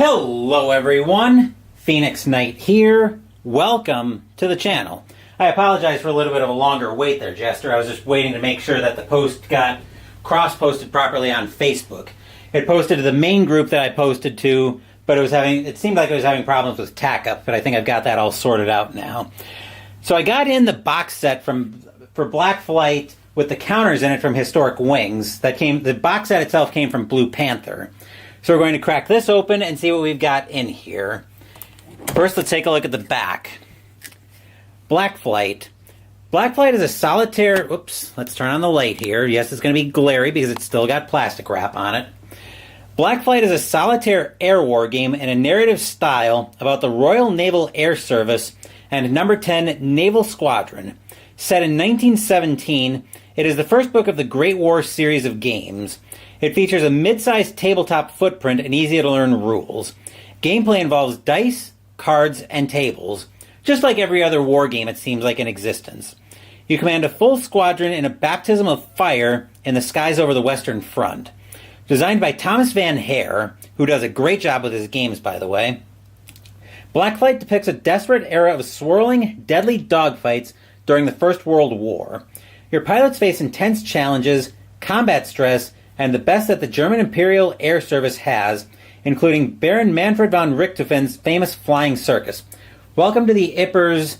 Hello everyone, Phoenix Knight here. Welcome to the channel. I apologize for a little bit of a longer wait there, Jester. I was just waiting to make sure that the post got cross-posted properly on Facebook. It posted to the main group that I posted to, but it seemed like it was having problems with TACUP, but I think I've got that all sorted out now. So I got in the box set for Black Flight with the counters in it from Historic Wings. The box set itself came from Blue Panther. So we're going to crack this open and see what we've got in here. First, let's take a look at the back. Black Flight. Black Flight is a solitaire... Oops, let's turn on the light here. Yes, it's going to be glary because it's still got plastic wrap on it. Black Flight is a solitaire air war game in a narrative style about the Royal Naval Air Service and No. 10 Naval Squadron. Set in 1917, it is the first book of the Great War series of games. It features a mid-sized tabletop footprint and easy-to-learn rules. Gameplay involves dice, cards, and tables, just like every other war game it seems like in existence. You command a full squadron in a baptism of fire in the skies over the Western Front. Designed by Thomas Van Hare, who does a great job with his games, by the way, Black Flight depicts a desperate era of swirling, deadly dogfights during the First World War. Your pilots face intense challenges, combat stress, and the best that the German Imperial Air Service has, including Baron Manfred von Richthofen's famous flying circus. Welcome to the Ypres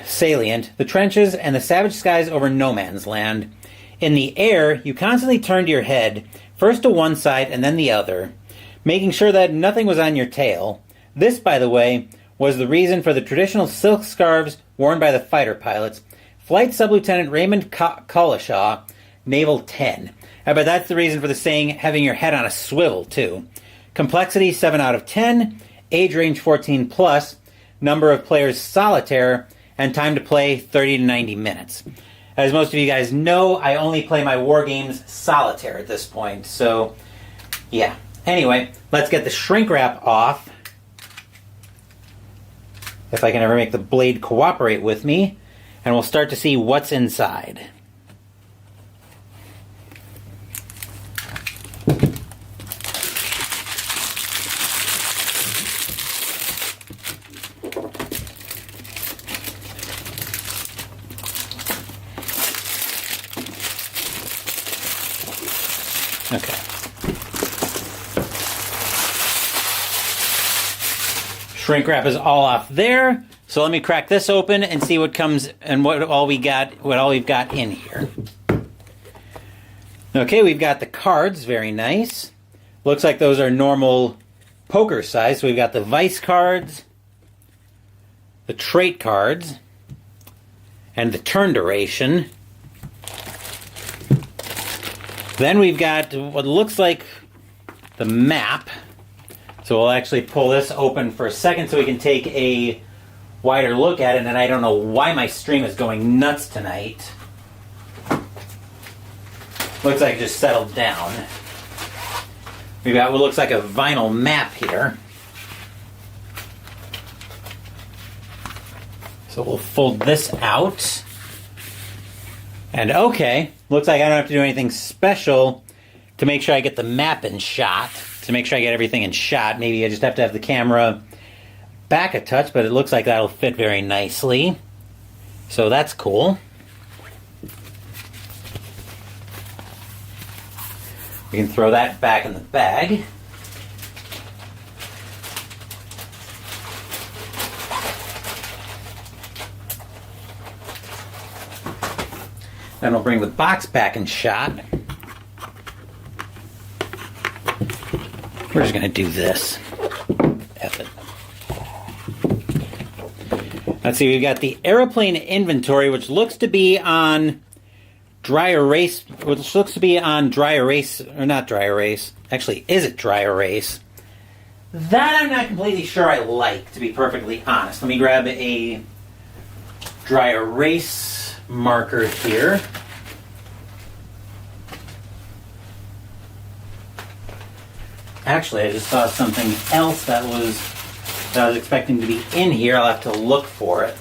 salient, the trenches, and the savage skies over no man's land. In the air, you constantly turned your head, first to one side and then the other, making sure that nothing was on your tail. This, by the way, was the reason for the traditional silk scarves worn by the fighter pilots. Flight Sub-Lieutenant Raymond Collishaw, Naval 10. But that's the reason for the saying, having your head on a swivel, too. Complexity, 7 out of 10. Age range, 14 plus. Number of players, solitaire. And time to play, 30 to 90 minutes. As most of you guys know, I only play my war games solitaire at this point. So, yeah. Anyway, let's get the shrink wrap off. If I can ever make the blade cooperate with me. And we'll start to see what's inside. Okay. Shrink wrap is all off there. So let me crack this open and see what comes and what all we've got in here. Okay, we've got the cards, very nice. Looks like those are normal poker size. So we've got the vice cards, the trait cards, and the turn duration. Then we've got what looks like the map. So we'll actually pull this open for a second so we can take a wider look at it. And I don't know why my stream is going nuts tonight. Looks like it just settled down. We've got what looks like a vinyl map here. So we'll fold this out. And okay, looks like I don't have to do anything special to make sure I get the map in shot. To make sure I get everything in shot. Maybe I just have to have the camera back a touch, but it looks like that'll fit very nicely. So that's cool. We can throw that back in the bag. Then we'll bring the box back in shot. We're just going to do this. F it. Let's see, we've got the airplane inventory, which looks to be on dry erase. Which looks to be on dry erase, or not dry erase. Actually, is it dry erase? That I'm not completely sure I like, to be perfectly honest. Let me grab a dry erase marker here. Actually, I just saw something else that I was expecting to be in here. I'll have to look for it.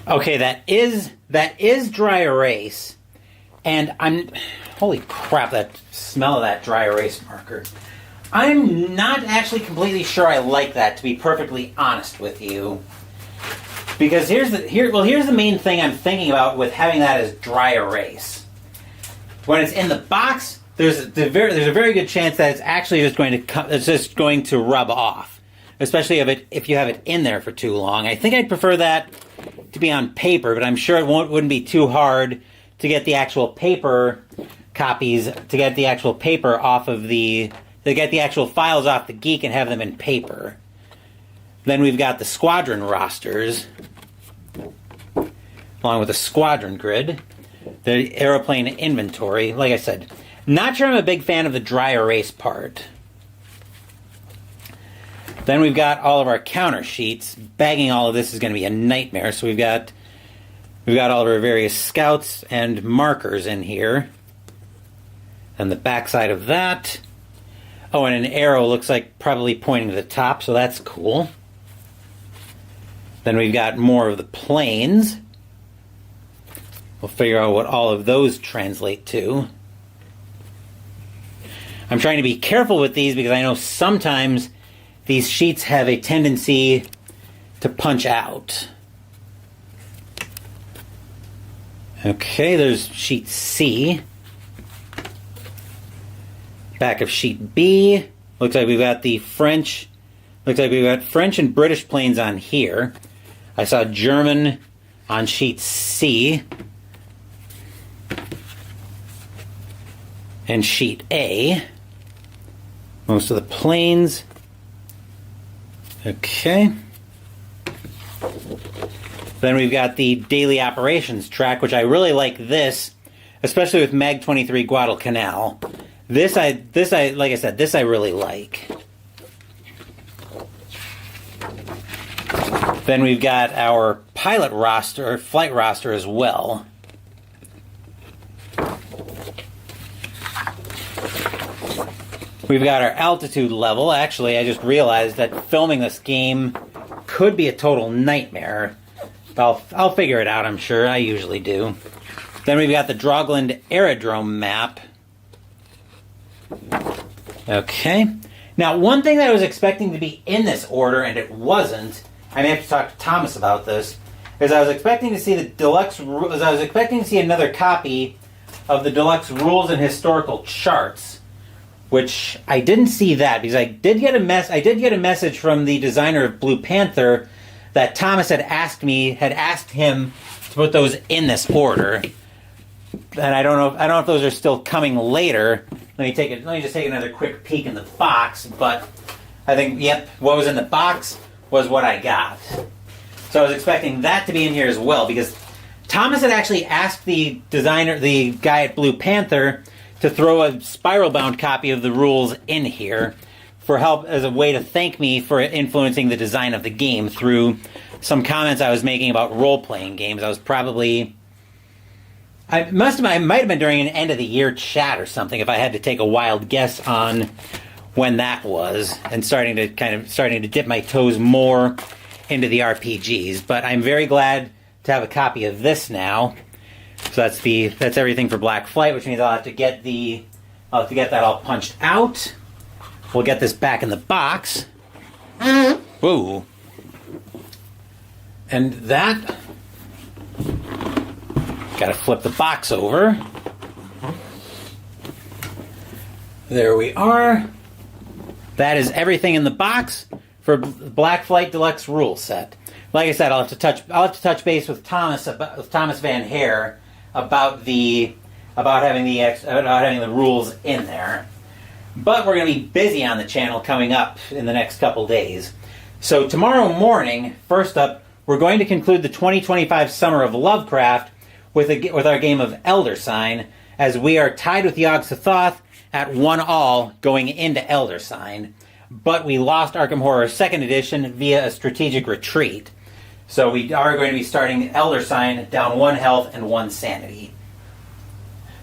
Okay, that is dry erase, and holy crap, that smell of that dry erase marker. I'm not actually completely sure I like that, to be perfectly honest with you. Because here's the main thing I'm thinking about with having that as dry erase. When it's in the box, there's a very good chance that it's actually just going to rub off, especially if you have it in there for too long. I think I'd prefer that to be on paper, but I'm sure it wouldn't be too hard to get the actual paper copies, to get the actual paper off of to get the actual files off the Geek and have them in paper. Then we've got the squadron rosters, along with the squadron grid, the aeroplane inventory. Like I said, not sure I'm a big fan of the dry erase part. Then we've got all of our counter sheets. Bagging all of this is going to be a nightmare. So we've got all of our various scouts and markers in here. And the backside of that. Oh, and an arrow looks like probably pointing to the top, so that's cool. Then we've got more of the planes. We'll figure out what all of those translate to. I'm trying to be careful with these because I know sometimes these sheets have a tendency to punch out. Okay, there's sheet C. Back of sheet B. Looks like we've got the French. Looks like we've got French and British planes on here. I saw German on sheet C. And sheet A. Most of the planes. Okay. Then we've got the daily operations track, which I really like this, especially with Mag 23 Guadalcanal. This I like I said, this I really like. Then we've got our pilot roster, flight roster as well. We've got our altitude level. Actually, I just realized that filming this game could be a total nightmare. I'll figure it out, I'm sure. I usually do. Then we've got the Drogland Aerodrome map. Okay. Now, one thing that I was expecting to be in this order, and it wasn't, I may have to talk to Thomas about this, is I was expecting to see another copy of the deluxe rules and historical charts. Which I didn't see that because I did get a message from the designer of Blue Panther that Thomas had asked him to put those in this order. And I don't know if those are still coming later. Let me just take another quick peek in the box, but I think what was in the box was what I got. So I was expecting that to be in here as well because Thomas had actually asked the guy at Blue Panther, to throw a spiral-bound copy of the rules in here for help as a way to thank me for influencing the design of the game through some comments I was making about role-playing games. I might have been during an end-of-the-year chat or something if I had to take a wild guess on when that was, and starting to dip my toes more into the RPGs. But I'm very glad to have a copy of this now. So that's everything for Black Flight, which means I'll have to get that all punched out. We'll get this back in the box. Whoa. And that, gotta flip the box over. There we are. That is everything in the box for Black Flight Deluxe rule set. Like I said, I'll have to touch base with Thomas Van Hare about having the rules in there. But we're going to be busy on the channel coming up in the next couple days. So tomorrow morning, first up, we're going to conclude the 2025 Summer of Lovecraft with our game of Elder Sign, as we are tied with Yog-Sothoth at 1-1 going into Elder Sign. But we lost Arkham Horror 2nd Edition via a strategic retreat. So we are going to be starting Elder Sign down 1 health and 1 sanity.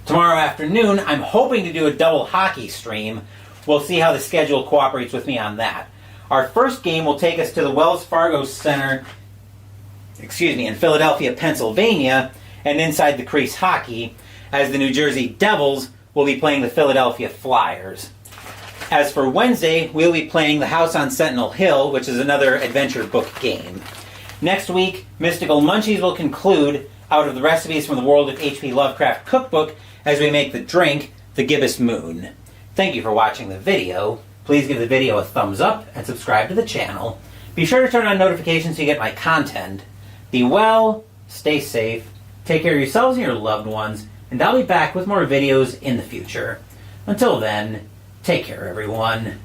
Tomorrow afternoon, I'm hoping to do a double hockey stream. We'll see how the schedule cooperates with me on that. Our first game will take us to the Wells Fargo Center in Philadelphia, Pennsylvania, and Inside the Crease Hockey, as the New Jersey Devils will be playing the Philadelphia Flyers. As for Wednesday, we'll be playing The House on Sentinel Hill, which is another adventure book game. Next week, Mystical Munchies will conclude out of the recipes from the World of H.P. Lovecraft cookbook as we make the drink, the Gibbous Moon. Thank you for watching the video. Please give the video a thumbs up and subscribe to the channel. Be sure to turn on notifications so you get my content. Be well, stay safe, take care of yourselves and your loved ones, and I'll be back with more videos in the future. Until then, take care, everyone.